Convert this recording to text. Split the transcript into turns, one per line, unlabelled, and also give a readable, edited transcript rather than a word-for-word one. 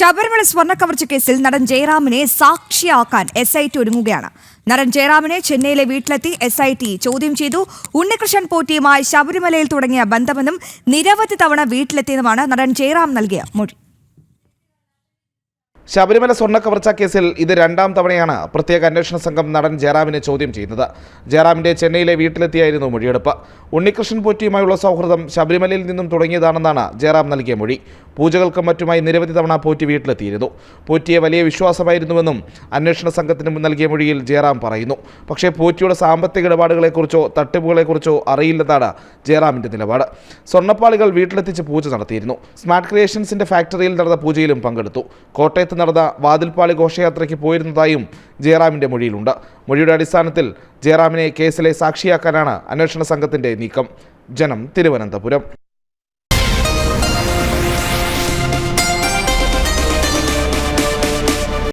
ശബരിമല സ്വർണ്ണക്കവർച്ച കേസിൽ നടൻ ജയറാമിനെ സാക്ഷിയാക്കാൻ SIT ഒരുങ്ങുകയാണ്. നടൻ ജയറാമിനെ ചെന്നൈയിലെ വീട്ടിലെത്തി SIT ചോദ്യം ചെയ്തു. ഉണ്ണികൃഷ്ണൻ പോറ്റിയുമായി ശബരിമലയിൽ തുടങ്ങിയ ബന്ധമെന്നും നിരവധി തവണ വീട്ടിലെത്തിയെന്നുമാണ് നടൻ ജയറാം നൽകിയ മൊഴി.
ശബരിമല സ്വർണ്ണക്കവർച്ച കേസിൽ ഇത് രണ്ടാം തവണയാണ് പ്രത്യേക അന്വേഷണ സംഘം നടൻ ജയറാമിനെ ചോദ്യം ചെയ്യുന്നത്. ജയറാമിന്റെ ചെന്നൈയിലെ വീട്ടിലെത്തിയായിരുന്നു മൊഴിയെടുപ്പ്. ഉണ്ണികൃഷ്ണൻ പോറ്റിയുമായുള്ള സൗഹൃദം ശബരിമലയിൽ നിന്നും തുടങ്ങിയതാണെന്നാണ് ജയറാം നൽകിയ മൊഴി. പൂജകൾക്കും മറ്റുമായി നിരവധി തവണ പോറ്റി വീട്ടിലെത്തിയിരുന്നു. പോറ്റിയെ വലിയ വിശ്വാസമായിരുന്നുവെന്നും അന്വേഷണ സംഘത്തിന് നൽകിയ മൊഴിയിൽ ജയറാം പറയുന്നു. പക്ഷേ പോറ്റിയുടെ സാമ്പത്തിക ഇടപാടുകളെക്കുറിച്ചോ തട്ടിപ്പുകളെക്കുറിച്ചോ അറിയില്ലെന്നാണ് ജയറാമിന്റെ നിലപാട്. സ്വർണ്ണപ്പാളികൾ വീട്ടിലെത്തിച്ച് പൂജ നടത്തിയിരുന്നു. സ്മാർട്ട് ക്രിയേഷൻസിന്റെ ഫാക്ടറിയിൽ നടന്ന പൂജയിലും പങ്കെടുത്തു. കോട്ടയത്ത് നടന്ന വാതിൽപ്പാളി ഘോഷയാത്രയ്ക്ക് പോയിരുന്നതായും ജയറാമിന്റെ മൊഴിയിലുണ്ട്. മൊഴിയുടെ അടിസ്ഥാനത്തിൽ ജയറാമിനെ കേസിലെ സാക്ഷിയാക്കാനാണ് അന്വേഷണ സംഘത്തിന്റെ നീക്കം. ജനം, തിരുവനന്തപുരം.